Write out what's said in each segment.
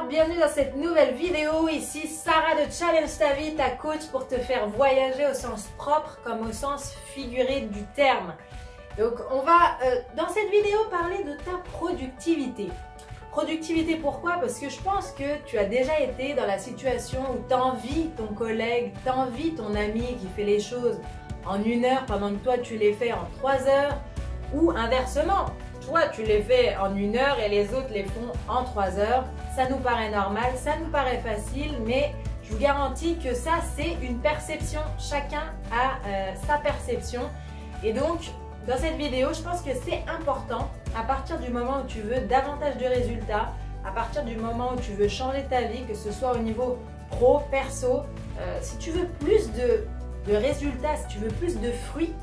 alors bienvenue dans cette nouvelle vidéo. Ici Sarah de Challenge ta vie, ta coach pour te faire voyager au sens propre comme au sens figuré du terme. Donc on va dans cette vidéo parler de ta productivité. Productivité pourquoi? Parce que je pense que tu as déjà été dans la situation où tu envies ton collègue, tu envies ton ami qui fait les choses en 1 heure pendant que toi tu les fais en 3 heures, ou inversement. Toi, tu les fais en 1 heure et les autres les font en 3 heures. Ça nous paraît normal, ça nous paraît facile, mais je vous garantis que ça, c'est une perception. Chacun a sa perception. Et donc, dans cette vidéo, je pense que c'est important, à partir du moment où tu veux davantage de résultats, à partir du moment où tu veux changer ta vie, que ce soit au niveau pro, perso, si tu veux plus de résultats, si tu veux plus de fruits,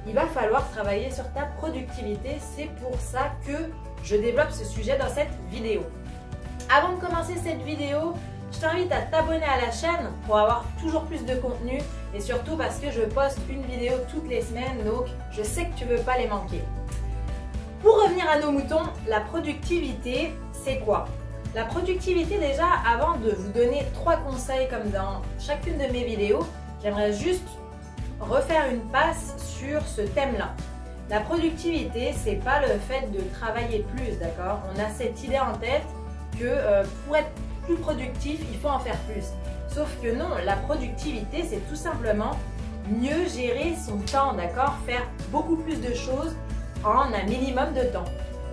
il va falloir travailler sur ta productivité. C'est pour ça que je développe ce sujet dans cette vidéo. Avant de commencer cette vidéo, je t'invite à t'abonner à la chaîne pour avoir toujours plus de contenu et surtout parce que je poste une vidéo toutes les semaines, donc je sais que tu ne veux pas les manquer. Pour revenir à nos moutons, la productivité, c'est quoi? La productivité, déjà, avant de vous donner 3 conseils comme dans chacune de mes vidéos, j'aimerais juste refaire une passe sur ce thème-là. La productivité, c'est pas le fait de travailler plus, d'accord? On a cette idée en tête que pour être plus productif, il faut en faire plus. Sauf que non, la productivité, c'est tout simplement mieux gérer son temps, d'accord? Faire beaucoup plus de choses en un minimum de temps.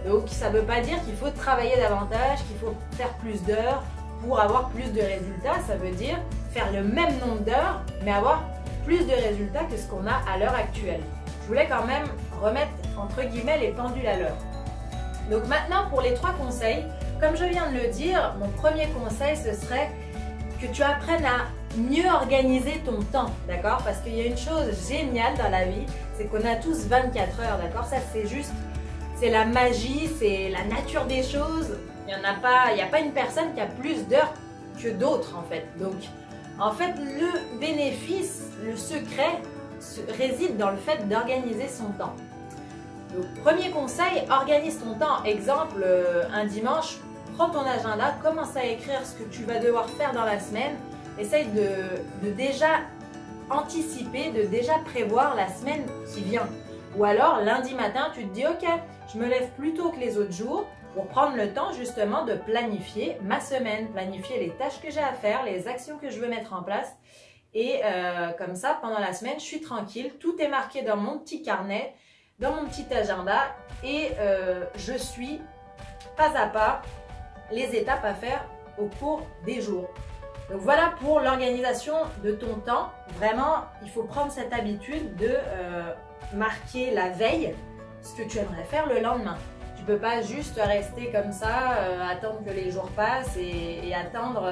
Donc, ça ne veut pas dire qu'il faut travailler davantage, qu'il faut faire plus d'heures pour avoir plus de résultats. Ça veut dire faire le même nombre d'heures, mais avoir plus de résultats que ce qu'on a à l'heure actuelle. Je voulais quand même remettre entre guillemets les pendules à l'heure. Donc maintenant pour les 3 conseils, comme je viens de le dire, mon premier conseil ce serait que tu apprennes à mieux organiser ton temps, d'accord? Parce qu'il y a une chose géniale dans la vie, c'est qu'on a tous 24 heures, d'accord? Ça c'est juste, c'est la magie, c'est la nature des choses. Il n'y a pas une personne qui a plus d'heures que d'autres en fait. Donc en fait, le bénéfice, le secret réside dans le fait d'organiser son temps. Donc, premier conseil, organise ton temps. Exemple, un dimanche, prends ton agenda, commence à écrire ce que tu vas devoir faire dans la semaine. Essaye de déjà anticiper, de déjà prévoir la semaine qui vient. Ou alors, lundi matin, tu te dis, ok, je me lève plus tôt que les autres jours, pour prendre le temps justement de planifier ma semaine, planifier les tâches que j'ai à faire, les actions que je veux mettre en place. Et comme ça, pendant la semaine, je suis tranquille, tout est marqué dans mon petit carnet, dans mon petit agenda et je suis pas à pas les étapes à faire au cours des jours. Donc voilà pour l'organisation de ton temps. Vraiment, il faut prendre cette habitude de marquer la veille ce que tu aimerais faire le lendemain. Tu ne peux pas juste rester comme ça, attendre que les jours passent et attendre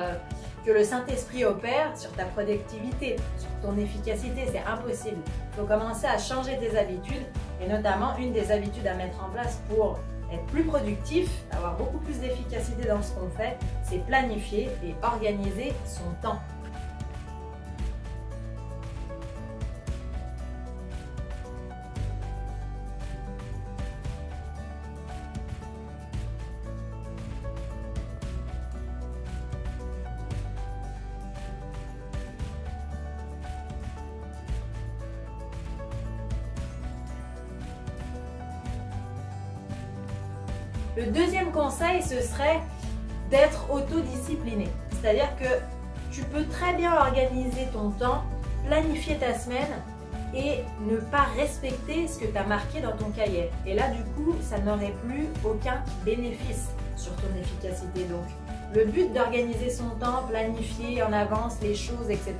que le Saint-Esprit opère sur ta productivité, sur ton efficacité. C'est impossible. Il faut commencer à changer tes habitudes et notamment une des habitudes à mettre en place pour être plus productif, avoir beaucoup plus d'efficacité dans ce qu'on fait, c'est planifier et organiser son temps. Le deuxième conseil, ce serait d'être autodiscipliné. C'est-à-dire que tu peux très bien organiser ton temps, planifier ta semaine et ne pas respecter ce que tu as marqué dans ton cahier. Et là, du coup, ça n'aurait plus aucun bénéfice sur ton efficacité. Donc, le but d'organiser son temps, planifier en avance les choses, etc.,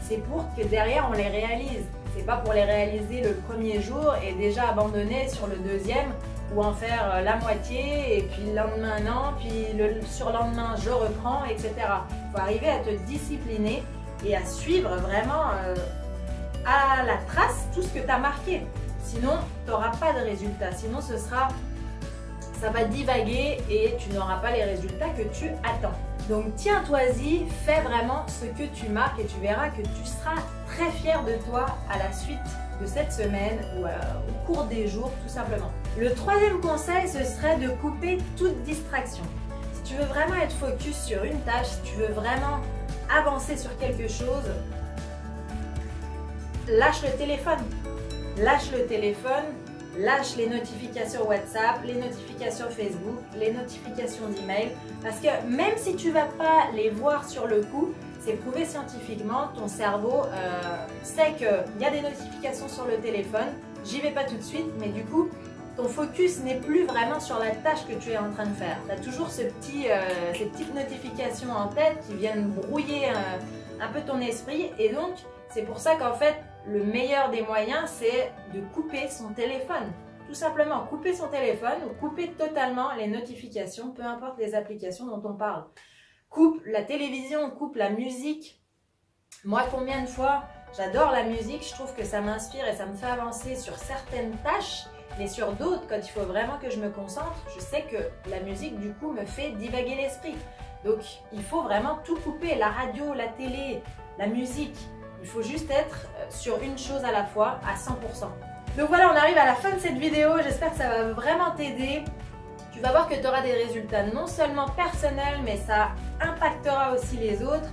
c'est pour que derrière, on les réalise. C'est pas pour les réaliser le premier jour et déjà abandonner sur le deuxième ou en faire la moitié et puis le lendemain non, puis le surlendemain je reprends, etc. Il faut arriver à te discipliner et à suivre vraiment à la trace tout ce que tu as marqué. Sinon, tu n'auras pas de résultats. Sinon, ça va divaguer et tu n'auras pas les résultats que tu attends. Donc tiens-toi-y, fais vraiment ce que tu marques et tu verras que tu seras très fier de toi à la suite de cette semaine ou au cours des jours tout simplement. Le troisième conseil, ce serait de couper toute distraction. tu veux vraiment être focus sur une tâche, si tu veux vraiment avancer sur quelque chose, lâche le téléphone. Lâche le téléphone, lâche les notifications WhatsApp, les notifications Facebook, les notifications d'email. Parce que même si tu ne vas pas les voir sur le coup, c'est prouvé scientifiquement, ton cerveau sait qu'il y a des notifications sur le téléphone, j'y vais pas tout de suite, mais du coup, ton focus n'est plus vraiment sur la tâche que tu es en train de faire. Tu as toujours ces petites notifications en tête qui viennent brouiller un peu ton esprit, et donc c'est pour ça qu'en fait, le meilleur des moyens, c'est de couper son téléphone. Tout simplement, couper son téléphone ou couper totalement les notifications, peu importe les applications dont on parle. Coupe la télévision, coupe la musique. Moi, combien de fois, j'adore la musique, je trouve que ça m'inspire et ça me fait avancer sur certaines tâches, mais sur d'autres, quand il faut vraiment que je me concentre, je sais que la musique, du coup, me fait divaguer l'esprit. Donc, il faut vraiment tout couper, la radio, la télé, la musique. Il faut juste être sur une chose à la fois, à 100%. Donc voilà, on arrive à la fin de cette vidéo. J'espère que ça va vraiment t'aider. Tu vas voir que tu auras des résultats non seulement personnels, mais ça impactera aussi les autres.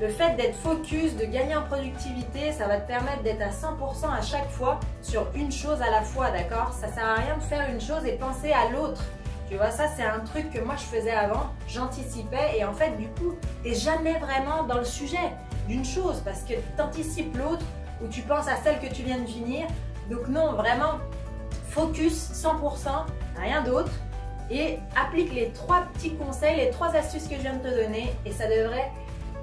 Le fait d'être focus, de gagner en productivité, ça va te permettre d'être à 100% à chaque fois sur une chose à la fois, d'accord? Ça sert à rien de faire une chose et penser à l'autre. Tu vois, ça c'est un truc que moi je faisais avant, j'anticipais et en fait du coup, tu n'es jamais vraiment dans le sujet d'une chose parce que tu anticipes l'autre ou tu penses à celle que tu viens de finir. Donc non, vraiment, focus 100%, rien d'autre. Et applique les 3 petits conseils, les 3 astuces que je viens de te donner et ça devrait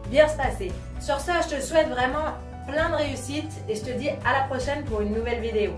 bien se passer. Sur ce, je te souhaite vraiment plein de réussite et je te dis à la prochaine pour une nouvelle vidéo.